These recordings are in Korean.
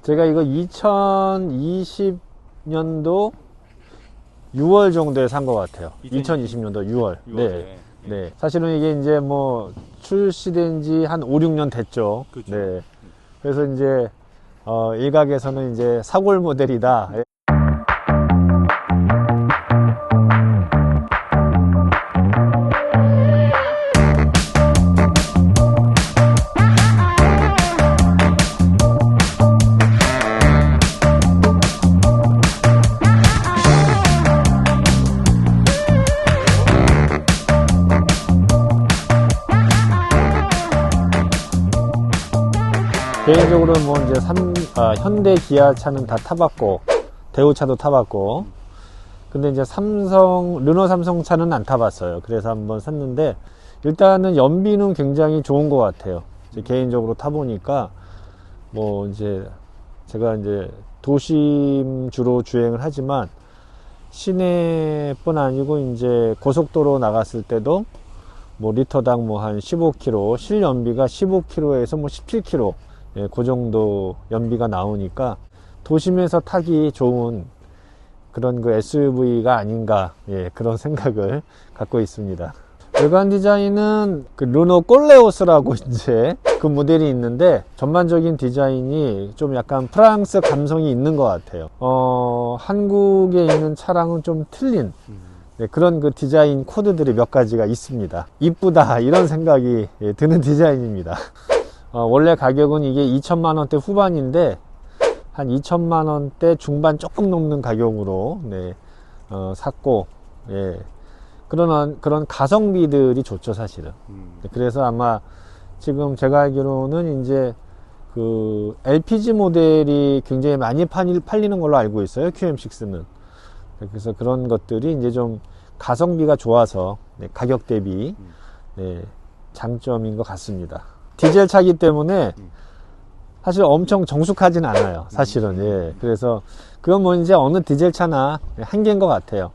제가 이거 2020년도 6월 정도에 산 것 같아요. 2020년도 6월. 네. 네. 사실은 이게 이제 뭐 출시된 지 한 5, 6년 됐죠. 그렇죠. 네. 그래서 이제 일각에서는 이제 사골 모델이다. 개인적으로는 뭐 이제 현대 기아차는 다 타봤고, 대우차도 타봤고, 근데 이제 르노 삼성 차는 안 타봤어요. 그래서 한번 샀는데, 일단은 연비는 굉장히 좋은 것 같아요. 이제 개인적으로 타보니까, 뭐 이제 제가 이제 도심 주로 주행을 하지만, 시내뿐 아니고 이제 고속도로 나갔을 때도 뭐 리터당 뭐 한 15km, 실연비가 15km에서 뭐 17km, 예, 그 정도 연비가 나오니까 도심에서 타기 좋은 그런 그 SUV가 아닌가, 예, 그런 생각을 갖고 있습니다. 외관 디자인은 그 르노 꼴레오스라고 이제 그 모델이 있는데, 전반적인 디자인이 좀 약간 프랑스 감성이 있는 것 같아요. 한국에 있는 차랑은 좀 틀린, 네, 그런 그 디자인 코드들이 몇 가지가 있습니다. 이쁘다 이런 생각이, 예, 드는 디자인입니다. 원래 가격은 이게 2천만 원대 후반인데 한 2천만 원대 중반 조금 넘는 가격으로, 네, 샀고, 예, 그런 가성비들이 좋죠, 사실은. 그래서 아마 지금 제가 알기로는 이제 그 LPG 모델이 굉장히 많이 팔리는 걸로 알고 있어요, QM6는. 그래서 그런 것들이 이제 좀 가성비가 좋아서, 네, 가격 대비, 네, 장점인 것 같습니다. 디젤 차기 때문에 사실 엄청 정숙하진 않아요, 사실은. 예. 그래서 그건 뭐 이제 어느 디젤 차나 한계인 것 같아요.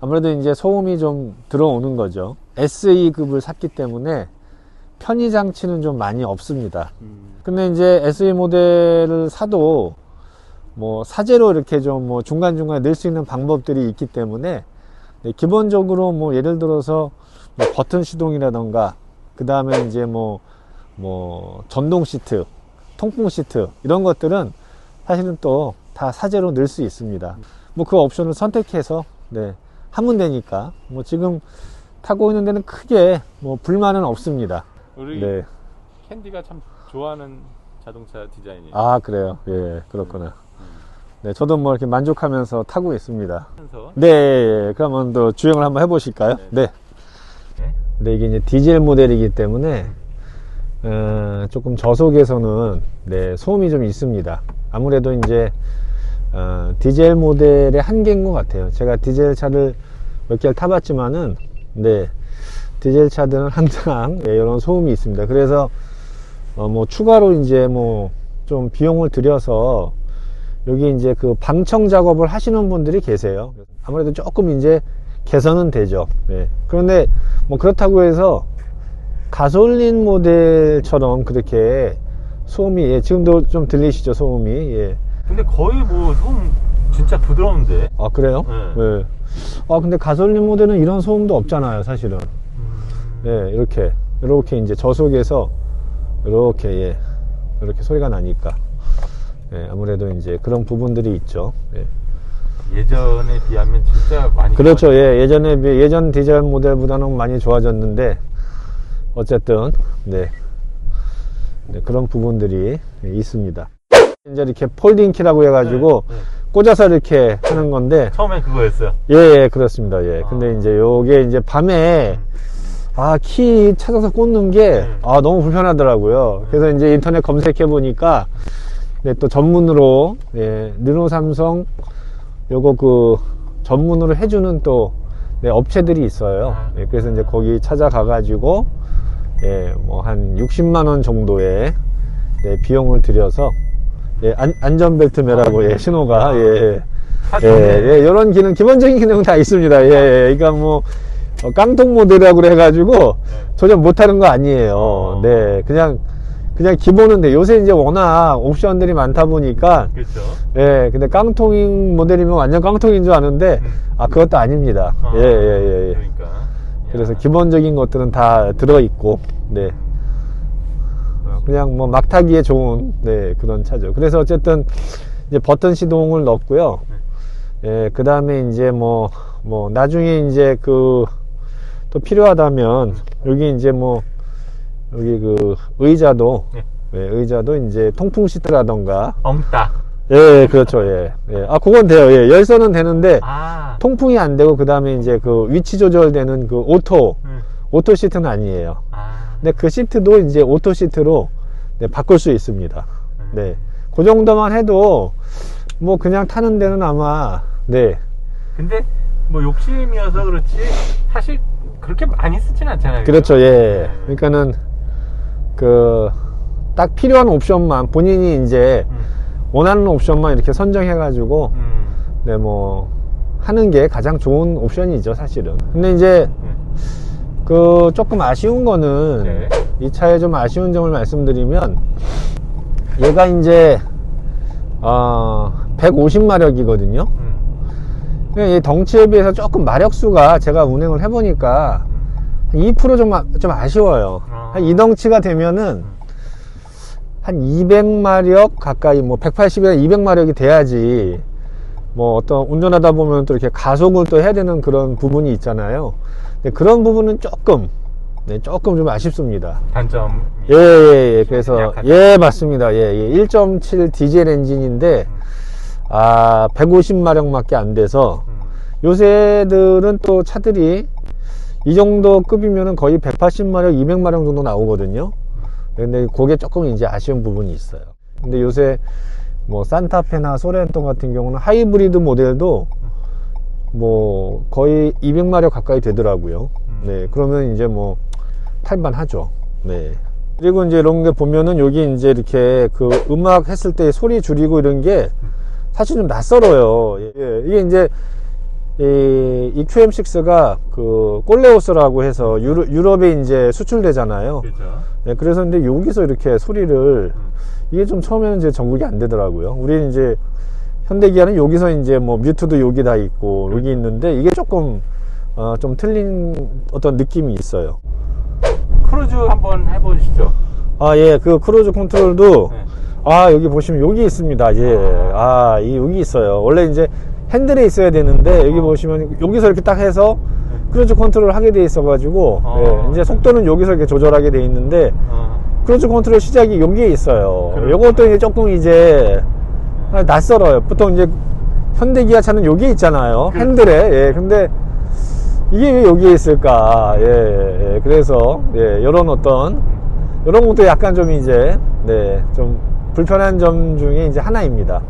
아무래도 이제 소음이 좀 들어오는 거죠. SE급을 샀기 때문에 편의 장치는 좀 많이 없습니다. 근데 이제 SE 모델을 사도 뭐 사제로 이렇게 좀 뭐 중간중간에 넣을 수 있는 방법들이 있기 때문에, 네, 기본적으로 뭐 예를 들어서 뭐 버튼 시동이라던가, 그 다음에 이제 뭐 전동 시트, 통풍 시트, 이런 것들은 사실은 또 다 사제로 넣을 수 있습니다. 뭐 그 옵션을 선택해서, 네, 하면 되니까 뭐 지금 타고 있는 데는 크게 뭐 불만은 없습니다. 우리, 네. 캔디가 참 좋아하는 자동차 디자인이에요. 아, 그래요? 예, 그렇구나. 네, 저도 뭐 이렇게 만족하면서 타고 있습니다. 네, 예, 그러면 또 주행을 한번 해보실까요? 네. 네, 이게 이제 디젤 모델이기 때문에 조금 저속에서는, 네, 소음이 좀 있습니다. 아무래도 이제 디젤 모델의 한계인 것 같아요. 제가 디젤 차를 몇 개를 타봤지만은, 네, 디젤 차들은 항상, 네, 이런 소음이 있습니다. 그래서 뭐 추가로 이제 뭐 좀 비용을 들여서 여기 이제 그 방청 작업을 하시는 분들이 계세요. 아무래도 조금 이제 개선은 되죠. 네. 그런데 뭐 그렇다고 해서 가솔린 모델처럼 그렇게 소음이, 예, 지금도 좀 들리시죠, 소음이. 예. 근데 거의 뭐 소음 진짜 부드러운데. 아, 그래요? 네. 네. 근데 가솔린 모델은 이런 소음도 없잖아요, 사실은. 예, 이렇게 이제 저속에서 이렇게, 예, 이렇게 소리가 나니까, 예, 아무래도 이제 그런 부분들이 있죠. 예. 예전에 비하면 진짜 많이. 그렇죠. 예, 예전 디젤 모델보다는 많이 좋아졌는데, 어쨌든, 네, 네, 그런 부분들이 있습니다. 이제 이렇게 폴딩 키라고 해가지고, 네, 네. 꽂아서 이렇게 하는 건데. 처음엔 그거였어요. 예, 예, 그렇습니다. 예. 근데 이제 요게 이제 밤에, 키 찾아서 꽂는 게, 너무 불편하더라고요. 그래서 이제 인터넷 검색해 보니까, 네, 또 전문으로, 예, 르노 삼성, 요거 그, 전문으로 해주는 또, 네, 업체들이 있어요. 예, 그래서 이제 거기 찾아가가지고, 예, 뭐 한 60만원 정도의, 네, 비용을 들여서, 예, 안전벨트 매라고, 예, 신호가, 예, 예, 이런 기능, 기본적인 기능은 다 있습니다. 예, 예. 그러니까 뭐, 깡통 모델이라고 해가지고, 조절 못하는 거 아니에요. 네, 그냥 그냥 기본은 돼. 요새 이제 워낙 옵션들이 많다 보니까 그렇죠. 예, 근데 깡통인 모델이면 완전 깡통인 줄 아는데 아 그것도 아닙니다. 예, 예, 예, 예. 그러니까. 그래서 야. 기본적인 것들은 다 들어 있고, 네. 그냥 뭐 막 타기에 좋은 네 그런 차죠. 그래서 어쨌든 이제 버튼 시동을 넣었고요. 예, 그 다음에 이제 뭐 나중에 이제 또 필요하다면 여기 이제 여기 의자도 네. 예, 의자도 이제 통풍 시트라던가 엉따. 예, 그렇죠. 예. 예. 아, 그건 돼요. 예. 열선은 되는데 아. 통풍이 안 되고 그 다음에 이제 위치 조절되는 오토 시트는 아니에요. 아. 근데 그 시트도 이제 오토 시트로 네, 바꿀 수 있습니다. 네. 그 정도만 해도 뭐 그냥 타는 데는 아마 네. 근데 뭐 욕심이어서 그렇지 사실 그렇게 많이 쓰진 않잖아요. 그렇죠. 예. 네. 그러니까는 딱 필요한 옵션만 본인이 이제 원하는 옵션만 이렇게 선정해 가지고 네, 하는 게 가장 좋은 옵션이죠, 사실은. 근데 이제 조금 아쉬운 거는 네. 이 차에 좀 아쉬운 점을 말씀드리면 얘가 이제 150마력이거든요. 이 덩치에 비해서 조금 마력수가 제가 운행을 해보니까 2% 좀 아쉬워요. 한 이 덩치가 되면은 한 200마력 가까이 180에서 200마력이 돼야지 어떤 운전하다 보면 또 이렇게 가속을 또 해야 되는 그런 부분이 있잖아요. 근데 그런 부분은 조금 좀 아쉽습니다. 단점. 예. 그래서 약하다. 예, 맞습니다. 예. 1.7 디젤 엔진인데 150마력밖에 안 돼서 요새들은 또 차들이 이 정도 급이면은 거의 180마력, 200마력 정도 나오거든요. 근데 그게 조금 이제 아쉬운 부분이 있어요. 근데 요새 산타페나 소렌토 같은 경우는 하이브리드 모델도 거의 200마력 가까이 되더라고요. 네, 그러면 이제 탈만하죠. 네. 그리고 이제 이런 게 보면은 여기 이제 이렇게 음악 했을 때 소리 줄이고 이런 게 사실 좀 낯설어요. 예, 이게 이제 이 QM6가 꼴레오스라고 해서 유럽에 이제 수출되잖아요. 그렇죠. 네, 그래서 근데 여기서 이렇게 소리를 이게 좀 처음에는 이제 전국이 안 되더라고요. 우리는 이제 현대기아는 여기서 이제 뮤트도 여기 다 있고 여기 있는데 이게 조금 좀 틀린 어떤 느낌이 있어요. 크루즈 한번 해보시죠. 예, 크루즈 컨트롤도 네. 여기 보시면 여기 있습니다. 예, 여기 있어요. 원래 이제 핸들에 있어야 되는데 여기 보시면 여기서 이렇게 딱 해서 크루즈 컨트롤을 하게 돼 있어 가지고 예, 이제 속도는 여기서 이렇게 조절하게 돼 있는데 크루즈 컨트롤 시작이 여기에 있어요. 요것도 이제 조금 이제 낯설어요. 보통 이제 현대기아 차는 여기에 있잖아요. 핸들에. 예, 근데 이게 왜 여기에 있을까? 예, 그래서 요런 요런 것도 약간 좀 이제 좀 불편한 점 중에 이제 하나입니다.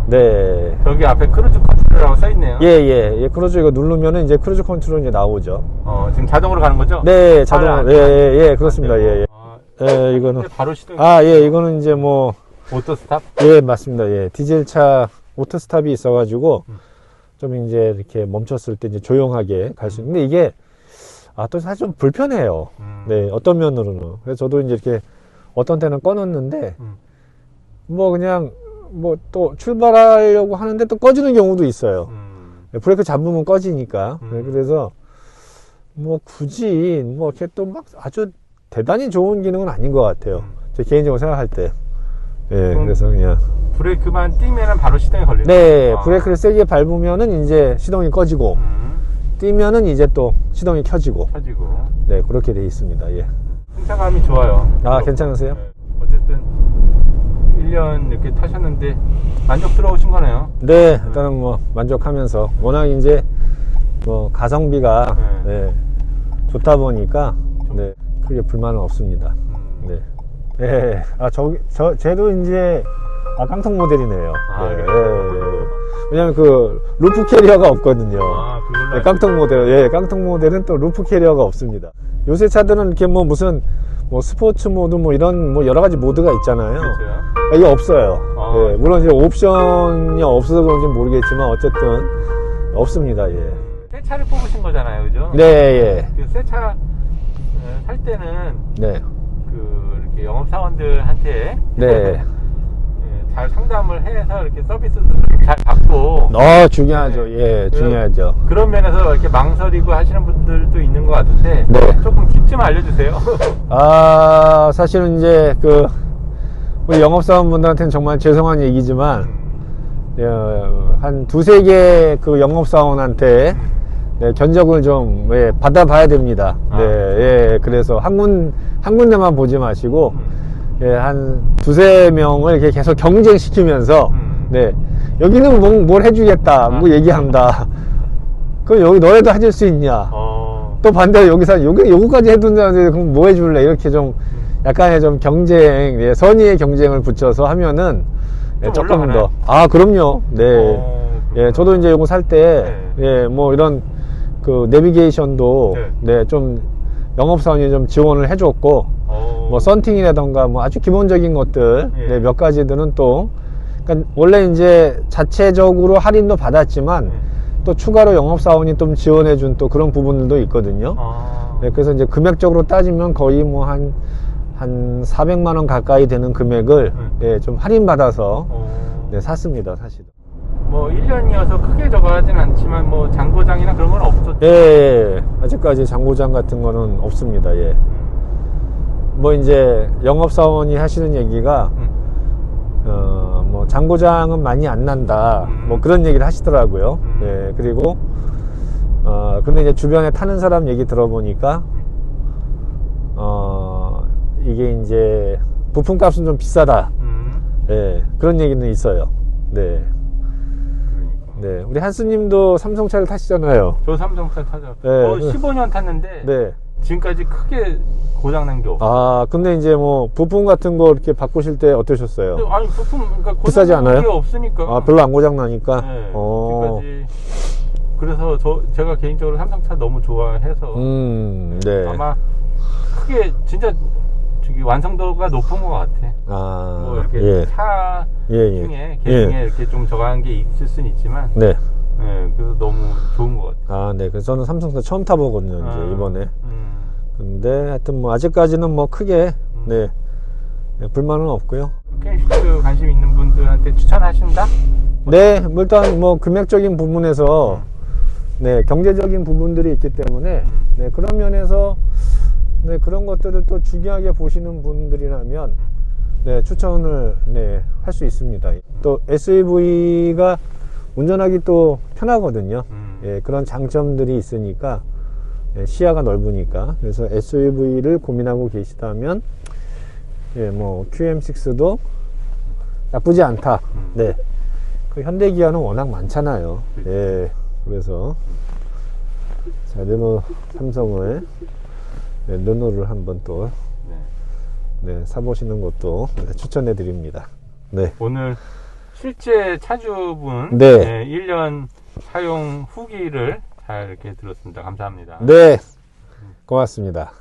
네. 저기 앞에 크루즈 컨트롤이라고 써있네요. 예. 크루즈 이거 누르면은 이제 크루즈 컨트롤 이제 나오죠. 지금 자동으로 가는 거죠? 네, 자동으로. 예, 그렇습니다. 예. 이거는. 바로 시동. 이거는 이제 오토 스탑? 예, 맞습니다. 예. 디젤차 오토 스탑이 있어가지고 좀 이제 이렇게 멈췄을 때 이제 조용하게 갈 수 있는데 이게 또 사실 좀 불편해요. 네, 어떤 면으로는. 그래서 저도 이제 이렇게 어떤 때는 꺼놓는데 그냥 또 출발하려고 하는데 또 꺼지는 경우도 있어요. 브레이크 잡으면 꺼지니까. 그래서 굳이 이렇게 또 막 아주 대단히 좋은 기능은 아닌 것 같아요. 제 개인적으로 생각할 때. 예, 그래서 그냥 브레이크만 띄면은 바로 시동이 걸리는 네, 브레이크를 세게 밟으면은 이제 시동이 꺼지고 뛰면은 이제 또 시동이 켜지고 네, 그렇게 돼 있습니다. 예. 승차감이 좋아요. 괜찮으세요? 네. 어쨌든 1년 이렇게 타셨는데 만족스러우신 거네요. 네, 일단은 만족하면서 워낙 이제 가성비가 네, 좋다 보니까 네, 크게 불만은 없습니다. 네. 예. 쟤도 이제 깡통 모델이네요. 예. 왜냐면 루프 캐리어가 없거든요. 네, 깡통 모델. 예, 깡통 모델은 또 루프 캐리어가 없습니다. 요새 차들은 이렇게 무슨 스포츠 모드 이런 여러 가지 모드가 있잖아요. 그렇죠. 이게 없어요. 예, 물론 이제 옵션이 없어서 그런지 모르겠지만 어쨌든 없습니다. 예. 새 차를 뽑으신 거잖아요, 그죠? 네, 예. 새 차 살 때는 네. 이렇게 영업사원들한테 네. 예, 잘 상담을 해서 이렇게 서비스도 잘 받고 중요하죠. 예, 그- 중요하죠. 그런 면에서 이렇게 망설이고 하시는 분들도 있는 것 같은데 네. 조금 팁 좀 알려주세요. 사실은 이제 우리 영업사원분들한테는 정말 죄송한 얘기지만, 한 두세 개 그 영업사원한테 네, 견적을 좀 받아봐야 됩니다. 아, 네, 예, 그래서 한 군데만 보지 마시고, 예, 한 두세 명을 이렇게 계속 경쟁시키면서, 네, 여기는 뭘 해주겠다, 뭐 얘기한다. 그럼 여기 너네도 해줄 수 있냐? 또 반대로 요거까지 해둔다는데 그럼 뭐 해줄래? 이렇게 좀 약간의 좀 경쟁, 예, 선의의 경쟁을 붙여서 하면은 예, 좀 조금 올라가나요? 더. 그럼요. 네. 예, 저도 이제 요거 살 때, 네. 예, 뭐 이런 내비게이션도 네. 좀 영업사원이 좀 지원을 해줬고, 뭐 썬팅이라던가 뭐 아주 기본적인 것들, 예. 네, 몇 가지들은 또, 그러니까 원래 이제 자체적으로 할인도 받았지만, 또 추가로 영업사원이 좀 지원해준 또 그런 부분들도 있거든요. 네, 그래서 이제 금액적으로 따지면 거의 뭐 한 400만원 가까이 되는 금액을 네, 좀 할인받아서 네, 샀습니다, 사실. 뭐 1년이어서 크게 저거 하진 않지만 뭐 장고장이나 그런 건 없었죠. 예, 아직까지 장고장 같은 거는 없습니다. 예. 뭐 이제 영업사원이 하시는 얘기가 뭐 장고장은 많이 안 난다, 뭐 그런 얘기를 하시더라고요. 예, 그리고 근데 이제 주변에 타는 사람 얘기 들어보니까 이게 이제 부품값은 좀 비싸다. 예, 그런 얘기는 있어요. 네. 네, 우리 한스님도 삼성차를 타시잖아요. 저 삼성차 타죠. 네. 15년 탔는데 네. 지금까지 크게 고장난 게 없어요. 근데 이제 뭐 부품 같은 거 이렇게 바꾸실 때 어떠셨어요? 근데 아니 부품 그러니까 비싸지 않아요? 게 없으니까. 별로 안 고장 나니까. 네, 지금까지. 그래서 제가 개인적으로 삼성차 너무 좋아해서 네. 아마 크게 진짜 저기 완성도가 높은 것 같아. 뭐 이렇게 예. 차 예. 중에 계중에 이렇게 좀 저강한 게 있을 수는 있지만, 네. 예, 그래서 너무 좋은 것 같아. 네. 그래서 저는 삼성차 처음 타보거든요, 이제 이번에. 근데 하여튼 뭐 아직까지는 뭐 크게 네, 불만은 없고요. K-시트 관심 있는 분들한테 추천하신다? 네, 뭐 일단 뭐 금액적인 부분에서 네, 경제적인 부분들이 있기 때문에 네, 그런 면에서 네, 그런 것들을 또 중요하게 보시는 분들이라면 네, 추천을 네, 할 수 있습니다. 또 SUV가 운전하기 또 편하거든요. 예, 그런 장점들이 있으니까 예, 시야가 넓으니까. 그래서 SUV를 고민하고 계시다면 예, 뭐 QM6도 나쁘지 않다. 네. 그 현대기아는 워낙 많잖아요. 예. 그래서 자, 르노 삼성을 네, 르노를 한번 또 네, 사보시는 것도 추천해 드립니다. 네. 오늘 실제 차주분 네. 1년 사용 후기를 잘 이렇게 들었습니다. 감사합니다. 네. 고맙습니다.